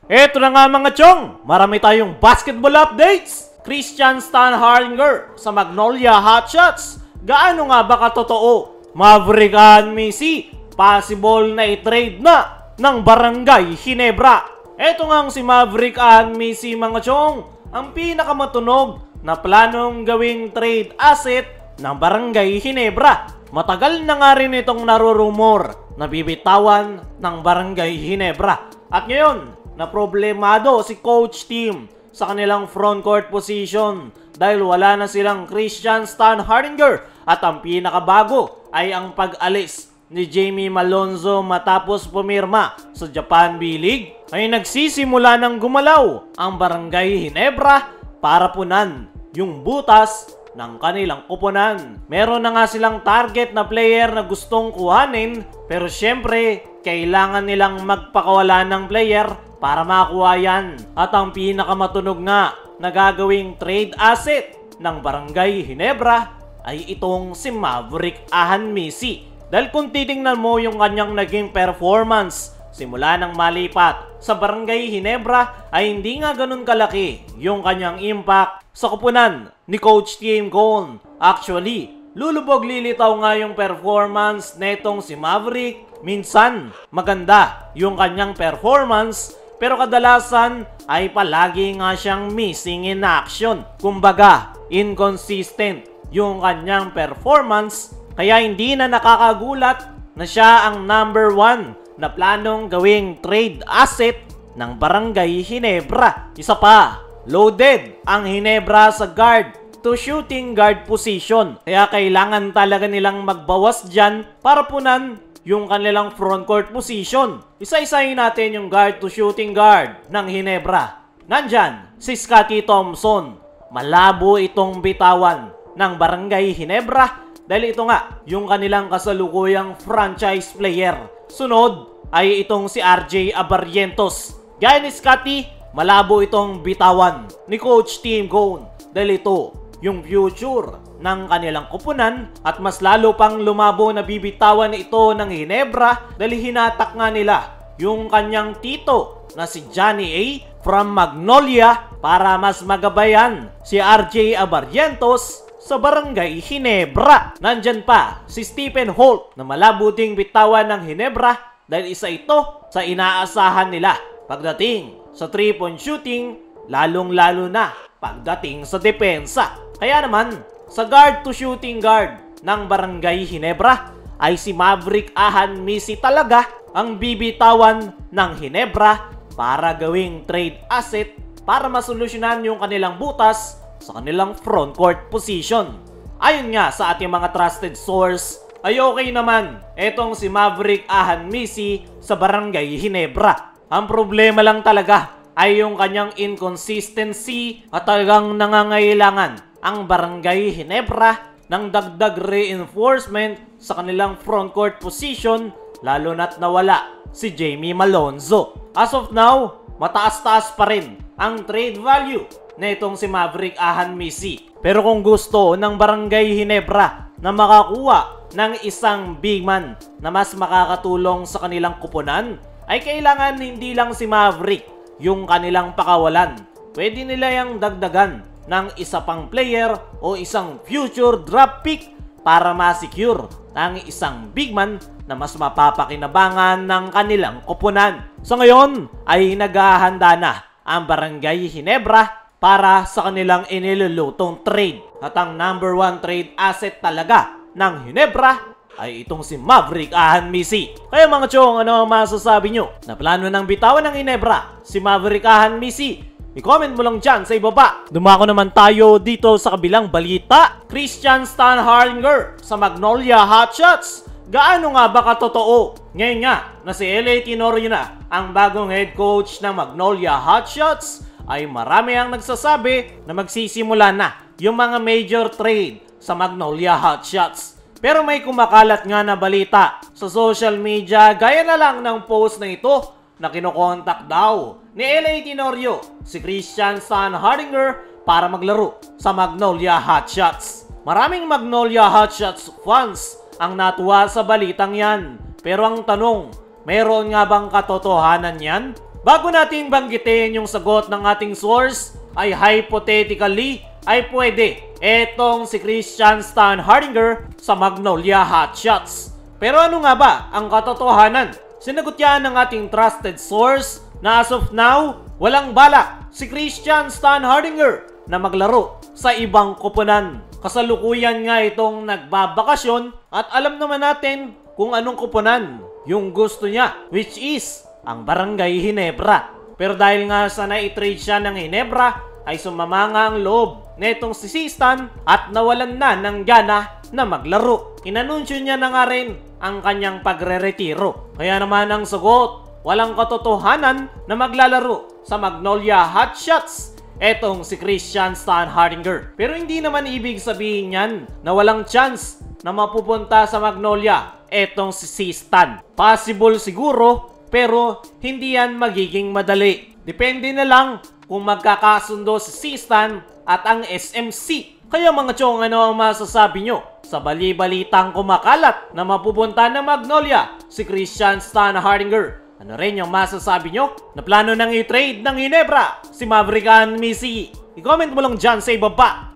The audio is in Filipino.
Eto na nga mga chong, marami tayong basketball updates. Christian Stan Harlinger sa Magnolia Hotshots. Gaano nga ba katotoo? Maverick Messi, possible na i-trade na ng Barangay Ginebra. Eto nga si Maverick Messi mga chong, ang pinakamatunog na planong gawing trade asset ng Barangay Ginebra. Matagal na nga rin itong narurumor na bibitawan ng Barangay Ginebra. At ngayon, na problemado si coach team sa kanilang frontcourt position dahil wala na silang Christian Stan Harlinger at ang pinakabago ay ang pag-alis ni Jamie Malonzo matapos pumirma sa Japan B-League ay nagsisimula ng gumalaw ang Barangay Ginebra para punan yung butas ng kanilang kuponan. Meron na nga silang target na player na gustong kuhanin pero syempre kailangan nilang magpakawala ng player para makuha yan. At ang pinakamatunog nga na gagawing trade asset ng Barangay Ginebra ay itong si Maverick Messi. Dahil kung titingnan mo yung kanyang naging performance simula ng malipat sa Barangay Ginebra ay hindi nga ganun kalaki yung kanyang impact sa kupunan ni Coach Tim Cone. Actually, lulubog lilitaw nga yung performance netong si Maverick. Minsan, maganda yung kanyang performance pero kadalasan ay palagi nga siyang missing in action. Kumbaga, inconsistent yung kanyang performance kaya hindi na nakakagulat na siya ang number 1 na planong gawing trade asset ng Barangay Ginebra. Isa pa, loaded ang Ginebra sa guard to shooting guard position. Kaya kailangan talaga nilang magbawas dyan para punan yung kanilang frontcourt position. Isa-isahin natin yung guard to shooting guard ng Ginebra. Nandyan, si Scottie Thompson. Malabo itong bitawan ng Barangay Ginebra dahil ito nga yung kanilang kasalukuyang franchise player. Sunod ay itong si RJ Abarrientos. Gaya ni Scottie, malabo itong bitawan ni Coach Tim Cone dahil ito yung future ng kanilang kupunan at mas lalo pang lumabo na bibitawan ito ng Ginebra dahil hinatak nga nila yung kanyang tito na si Johnny A from Magnolia para mas magabayan si RJ Abarrientos sa Barangay Ginebra. Nandyan pa si Stephen Holt na malabo ding bitawan ng Ginebra dahil isa ito sa inaasahan nila pagdating sa 3-point shooting, lalong-lalo na pagdating sa depensa. Kaya naman, sa guard to shooting guard ng Barangay Ginebra ay si Maverick Messi talaga ang bibitawan ng Ginebra para gawing trade asset para masolusyonan yung kanilang butas sa kanilang frontcourt position. Ayon nga sa ating mga trusted source, ay okay naman etong si Maverick Messi sa Barangay Ginebra. Ang problema lang talaga ay yung kanyang inconsistency at talagang nangangailangan ang Barangay Ginebra ng dagdag reinforcement sa kanilang frontcourt position lalo na't nawala si Jamie Malonzo. As of now, mataas-taas pa rin ang trade value na itong si Maverick Messi. Pero kung gusto ng Barangay Ginebra na makakuha ng isang big man na mas makakatulong sa kanilang kuponan, ay kailangan hindi lang si Maverick yung kanilang pakawalan. Pwede nila yung dagdagan ng isa pang player o isang future draft pick para ma-secure ng isang big man na mas mapapakinabangan ng kanilang kuponan. So ngayon ay naghahanda na ang Barangay Ginebra para sa kanilang inilulutong trade. At ang number 1 trade asset talaga ng Ginebra ay itong si Maverick Messi. Kaya mga chong, ano ang masasabi nyo? Na plano ng bitawan ng Ginebra si Maverick Messi? I-comment mo lang dyan sa ibaba. Dumako naman tayo dito sa kabilang balita. Christian Stan Harlinger sa Magnolia Hotshots. Gaano nga ba katotoo? Ngayon nga na si LA Tenorio na ang bagong head coach ng Magnolia Hotshots ay marami ang nagsasabi na magsisimula na yung mga major trade sa Magnolia Hotshots. Pero may kumakalat nga na balita sa social media gaya na lang ng post na ito na kinokontak daw ni LA Tenorio si Christian Stan Harlinger para maglaro sa Magnolia Hotshots. Maraming Magnolia Hotshots fans ang natuwa sa balitang yan. Pero ang tanong, meron nga bang katotohanan yan? Bago natin banggitin yung sagot ng ating source, ay hypothetically ay pwede etong si Christian Stan Hardinger sa Magnolia Hotshots. Pero ano nga ba ang katotohanan? Sinagot yan ng ating trusted source na as of now, walang balak si Christian Stan Hardinger na maglaro sa ibang koponan. Kasalukuyan nga itong nagbabakasyon at alam naman natin kung anong koponan yung gusto niya, which is ang Barangay Ginebra. Pero dahil nga sa na-trade siya ng Ginebra, ay sumama nga ang loob netong si Stan at nawalan na ng gana na maglaro. Inanunsyo niya na nga rin ang kanyang pagre-retiro. Kaya naman ang sagot, walang katotohanan na maglalaro sa Magnolia Hotshots etong si Christian Stan Hardinger. Pero hindi naman ibig sabihin yan na walang chance na mapupunta sa Magnolia etong si Stan. Possible siguro, pero hindi yan magiging madali. Depende na lang kung magkakasundo si Stan at ang SMC. Kaya mga chong, ano ang masasabi nyo sa bali-balitang kumakalat na mapupunta ng Magnolia si Christian Stan Hardinger? Ano rin yung masasabi nyo na plano nang i-trade ng Ginebra si Maverick and Missy? I-comment mo lang dyan sa ibaba.